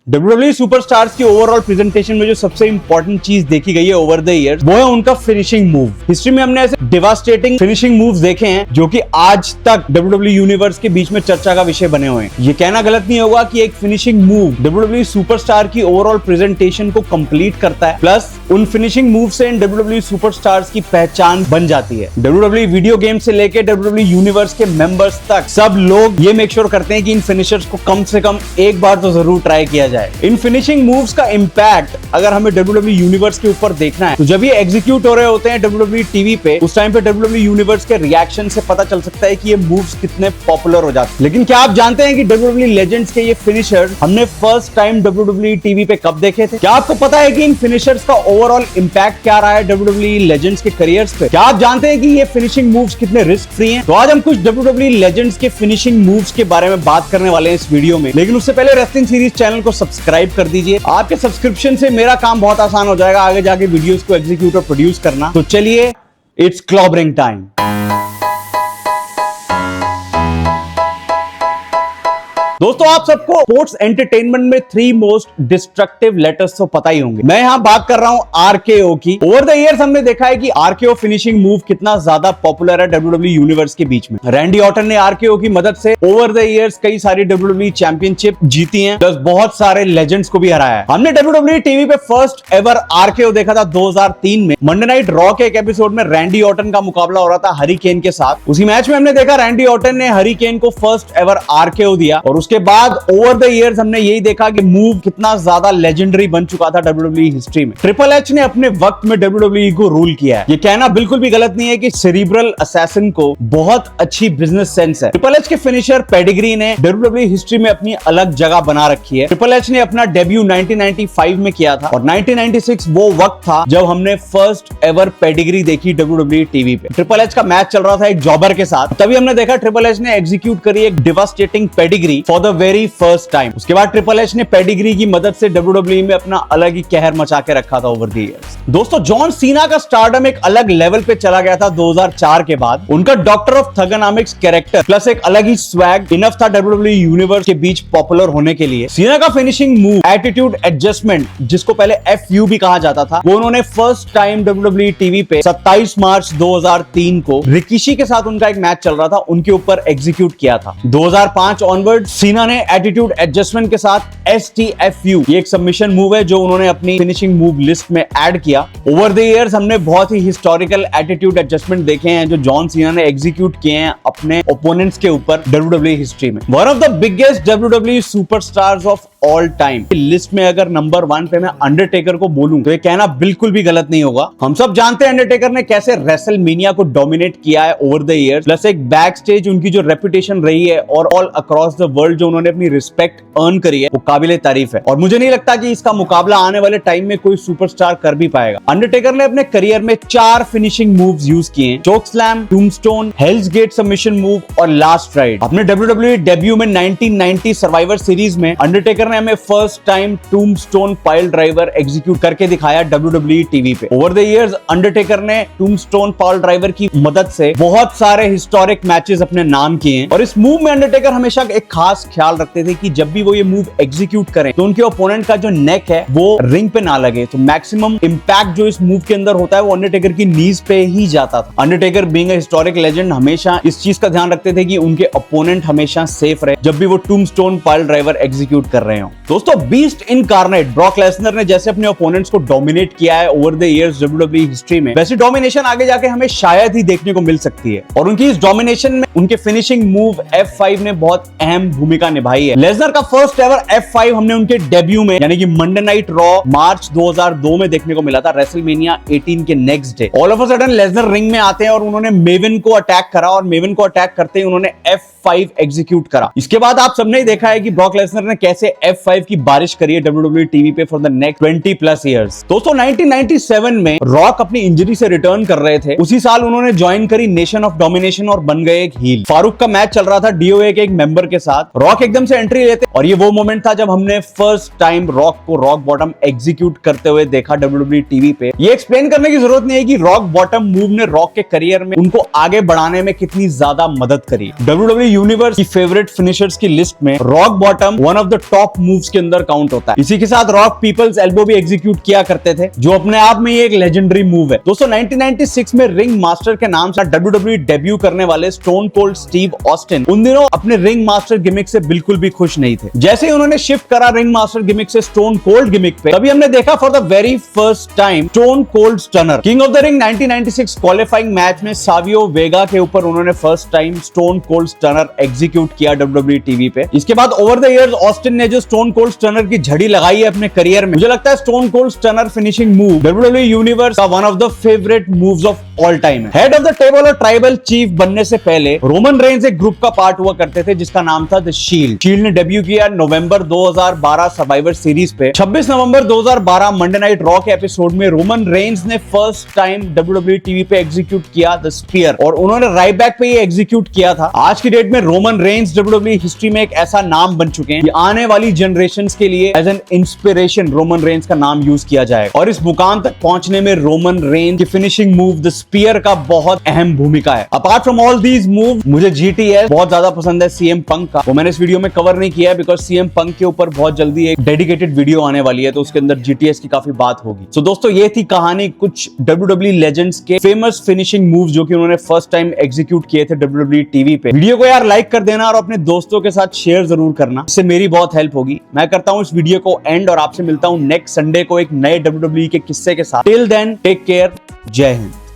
WWE superstars की overall presentation में जो सबसे इंपॉर्टेंट चीज देखी गई है ओवर द ईयर्स वो है उनका फिनिशिंग मूव। हिस्ट्री में हमने ऐसे डिवास्टेटिंग फिनिशिंग मूव्स देखे हैं जो कि आज तक WWE यूनिवर्स के बीच में चर्चा का विषय बने हुए हैं। ये कहना गलत नहीं होगा कि एक फिनिशिंग मूव WWE सुपरस्टार की ओवरऑल प्रेजेंटेशन को कंप्लीट करता है, प्लस उन फिनिशिंग मूव से इन WWE सुपरस्टार्स की पहचान बन जाती है। WWE वीडियो गेम से लेके WWE यूनिवर्स के मेंबर्स तक सब लोग ये मेक श्योर करते हैं कि इन फिनिशर्स को कम से कम एक बार तो जरूर ट्राई किया जाए। इन फिनिशिंग मूव्स का इंपैक्ट अगर हमें WWE यूनिवर्स के ऊपर देखना है तो जब ये एग्जीक्यूट हो रहे होते हैं WWE टीवी पे, उस टाइम पे WWE यूनिवर्स के रिएक्शन से पता चल सकता है कि ये मूव्स कितने पॉपुलर हो जाते हैं। लेकिन क्या आप जानते हैं कि WWE लेजेंड्स के ये फिनिशर्स हमने फर्स्ट टाइम WWE टीवी पे कब देखे थे? क्या आपको पता है कि इन फिनिशर्स का ओवरऑल इंपैक्ट क्या रहा है WWE लेजेंड्स के करियर्स पे? क्या आप जानते हैं कि ये फिनिशिंग मूव्स कितने रिस्क फ्री हैं? तो आज हम कुछ WWE लेजेंड्स के फिनिशिंग मूव्स के बारे में बात करने वाले हैं इस वीडियो में। लेकिन उससे पहले रेस्लिंग सीरीज चैनल को सब्सक्राइब कर दीजिए। आपके सब्सक्रिप्शन से मेरा काम बहुत आसान हो जाएगा आगे जाके वीडियोस को एग्जीक्यूट और प्रोड्यूस करना। तो चलिए, इट्स क्लॉबरिंग टाइम। दोस्तों, आप सबको स्पोर्ट्स एंटरटेनमेंट में 3 मोस्ट डिस्ट्रक्टिव लेटर्स तो पता ही होंगे। मैं यहां बात कर रहा हूं आरकेओ की। ओवर द इयर्स हमने देखा है कि आरकेओ फिनिशिंग मूव कितना ज्यादा पॉपुलर है WWE यूनिवर्स के बीच में। रैंडी ऑर्टन ने आरकेओ की मदद से ओवर द इयर्स कई सारी WWE चैंपियनशिप जीती हैं, प्लस बहुत सारे लेजेंड्स को भी हराया है। हमने WWE टीवी पे फर्स्ट एवर आरकेओ देखा था 2003 में। मंडे नाइट रॉ के एक एपिसोड में रैंडी ऑर्टन का मुकाबला हो रहा था हरी केन के साथ। उसी मैच में हमने देखा रैंडी ऑर्टन ने हरी केन को फर्स्ट एवर आरकेओ दिया और उसके बाद ओवर द इयर्स हमने यही देखा कि मूव कितना ज्यादा लेजेंडरी बन चुका था WWE हिस्ट्री में। ट्रिपल एच ने अपने वक्त में WWE को रूल किया है। ये कहना बिल्कुल भी गलत नहीं है कि सेरिब्रल असैसिन को बहुत अच्छी बिजनेस सेंस है। ट्रिपल एच के फिनिशर पेडिग्री ने WWE हिस्ट्री में अपनी अलग जगह बना रखी है। ट्रिपल एच ने अपना डेब्यू 1995 में किया था और 1996 वो वक्त था जब हमने फर्स्ट एवर पेडिग्री देखी WWE टीवी पे। ट्रिपल एच का मैच चल रहा था एक जॉबर के साथ, तभी हमने देखा ट्रिपल एच ने एग्जीक्यूट करी एक devastating pedigree for the very first time. उसके बाद ट्रिपल एच ने पेडिग्री की मदद से WWE में अपना अलग ही कहर मचा के रखा था ओवर द इयर्स। दोस्तों, जॉन सीना का स्टारडम एक अलग लेवल पे चला गया था 2004 के बाद। उनका डॉक्टर ऑफ थगोनॉमिक्स कैरेक्टर प्लस एक अलग ही स्वैग इनफ था WWE यूनिवर्स के बीच पॉपुलर होने के लिए। सीना का फिनिशिंग मूव एटीट्यूड एडजस्टमेंट, जिसको पहले FU भी कहा जाता था, वो उन्होंने फर्स्ट टाइम WWE टीवी पे 27 मार्च 2003 को रिकिशी के साथ उनका एक मैच चल रहा था, उनके ऊपर एग्जीक्यूट किया था। 2005 ऑनवर्ड सीना ने एटीट्यूड एडजस्टमेंट के साथ STFU, ये एक सबमिशन मूव है जो उन्होंने अपनी फिनिशिंग मूव लिस्ट में ऐड किया। ओवर द इयर्स हमने बहुत ही हिस्टोरिकल एटीट्यूड एडजस्टमेंट देखे हैं जो जॉन सीना ने एग्जीक्यूट किए हैं अपने ओपोनेंट्स के ऊपर WWE हिस्ट्री में। One of the biggest WWE superstars of all time list में अगर नंबर 1 पे मैं अंडरटेकर को बोलूं तो ये कहना बिल्कुल भी गलत नहीं होगा। हम सब जानते हैं अंडरटेकर ने कैसे रेसलमेनिया को डोमिनेट किया है ओवर द इयर्स, प्लस एक बैक स्टेज उनकी जो रेपुटेशन रही है और ऑल अक्रॉस द वर्ल्ड जो उन्होंने अपनी रिस्पेक्ट अर्न करी है वो काबिले तारीफ है। और मुझे नहीं लगता कि इसका मुकाबला आने वाले टाइम में कोई सुपरस्टार कर भी पाएगा। अंडरटेकर ने अपने करियर में 4 फिनिशिंग मूव्स यूज किए हैं, choke slam, tombstone, Hell's Gate submission move और लास्ट राइड। अपने WWE डेब्यू में 1990 सर्वाइवर सीरीज में अंडरटेकर ने हमें first time tombstone pile driver execute करके दिखाया WWE टीवी पे। ओवर द इयर्स अंडरटेकर ने टूम्बस्टोन पाइल ड्राइवर की मदद से बहुत सारे हिस्टोरिक मैचेस अपने नाम किए हैं और इस मूव में अंडरटेकर हमेशा एक खास ख्याल रखते थे कि जब भी वो ये मूव एग्जीक्यूट करें तो उनके ओपोनेंट का जो नेक है वो रिंग पे ना लगे। तो मैक्सिमम इंपैक्ट जो इस मूव के अंदर होता है वो अंडरटेकर की नीज पे ही जाता था। Undertaker being a historic legend हमेशा इस चीज का ध्यान रखते थे कि उनके ओपोनेंट हमेशा सेफ रहे जब भी वो टूम्बस्टोन पाइल ड्राइवर एग्जीक्यूट कर रहे हो। दोस्तों, बीस्ट इनकार्नेट ब्रॉक लेसनर ने जैसे अपने ओपोनेंट्स को डोमिनेट किया है over the years WWE history में, वैसी डोमिनेशन आगे जाके हमें शायद ही देखने को मिल सकती है। और उनकी इस डोमिनेशन में उनके फिनिशिंग मूव F5 ने बहुत अहम भूमिका निभाई है। लेसनर का फर्स्ट एवर F5 हमने उनके डेब्यू में यानी कि मंडे नाइट रॉ मार्च 2002 में देखने को मिला था, रेसलमेनिया 18 के next day. All of a sudden Lesnar ring में आते हैं और उन्होंने मेविन को अटैक करा और मेविन को अटैक करते ही उन्होंने F5 एग्जीक्यूट करा। इसके बाद आप सबने ही देखा है कि ब्रॉक लेसनर ने कैसे F5 की बारिश करी है WWE टीवी पे फॉर द नेक्स्ट 20+ इयर्स। दोस्तों, 1997 में रॉक अपनी इंजरी से रिटर्न कर रहे थे। उसी साल उन्होंने ज्वाइन करी नेशन ऑफ डोमिनेशन और बन गए एक हील। फारूक का मैच चल रहा था DOA के एक मेंबर के साथ। रॉक एकदम से एंट्री लेते और ये वो मोमेंट था जब हमने फर्स्ट टाइम रॉक को रॉक बॉटम एग्जीक्यूट करते हुए देखा WWE टीवी पे। ये एक्सप्लेन करने की जरूरत नहीं है कि रॉक बॉटम मूव ने रॉक के करियर में उनको आगे बढ़ाने में कितनी ज्यादा मदद करी। WWE यूनिवर्स की फेवरेट फिनिशर्स की लिस्ट में rock bottom one of the top moves के अंदर काउंट होता है। इसी के साथ रॉक पीपल्स एल्बो भी एग्जीक्यूट किया करते थे, जो अपने आप में ही एक लेजेंडरी मूव है। दोस्तों 1996 में रिंग मास्टर के नाम से WWE डेब्यू करने वाले स्टोन कोल्ड स्टीव ऑस्टिन उन दिनों अपने रिंग मास्टर गिमिक से बिल्कुल भी खुश नहीं थे। जैसे ही उन्होंने शिफ्ट करा रिंग मास्टर गिमिक से स्टोन कोल्ड गिमिक पे, तभी हमने देखा for the very first time stone Cold stunner. King of the ring 1996 qualifying match में सावियो वेगा के ऊपर उन्होंने first time stone Cold stunner execute किया WWE टीवी पे। इसके बाद ओवर द इयर्स ऑस्टिन ने जो स्टोन कोल्ड स्टनर की झड़ी लगाई है अपने करियर में, मुझे लगता है Stone Cold Stunner finishing move WWE universe का one of the favourite moves of all time है। हेड ऑफ द टेबल और ट्राइबल चीफ बनने से पहले रोमन रेंज एक ग्रुप का पार्ट हुआ करते थे जिसका नाम था द शील्ड। शील्ड ने डेब्यू किया नवंबर 2012 सर्वाइवर सीरीज पे। 26 नवंबर 2012 मंडे नाइट रॉ के एपिसोड में रोमन रेंज ने फर्स्ट टाइम WWE टीवी पे एग्जीक्यूट किया द स्पीयर, और उन्होंने राइट बैक पे ये एग्जीक्यूट किया था। आज की डेट में रोमन रेंज WWE हिस्ट्री में एक ऐसा नाम बन चुके हैं कि आने वाली जनरेशंस के लिए as an inspiration Roman Reigns का नाम यूज किया जाएगा, और इस मुकाम तक पहुंचने में रोमन रेंज की फिनिशिंग मूव द स्पीयर का बहुत अहम भूमिका है। Apart from all these move, मुझे GTS बहुत ज्यादा पसंद है CM पंक का। वो मैंने इस वीडियो में कवर नहीं किया है बिकॉज CM पंक के ऊपर बहुत जल्दी एक डेडिकेटेड वीडियो आने वाली है, तो उसके अंदर GTS की काफी बात होगी। सो दोस्तों ये थी कहानी कुछ WWE लेजेंड्स के फेमस फिनिशिंग मूव जो कि उन्होंने फर्स्ट टाइम एग्जीक्यूट किए थे WWE टीवी पे। वीडियो को यार लाइक कर देना और अपने दोस्तों के साथ शेयर जरूर करना, इससे मेरी बहुत हेल्प होगी। मैं करता हूं इस वीडियो को एंड और आपसे मिलता हूं नेक्स्ट संडे को एक नए WWE के किस्से के साथ। टिल देन टेक केयर, जय हिंद।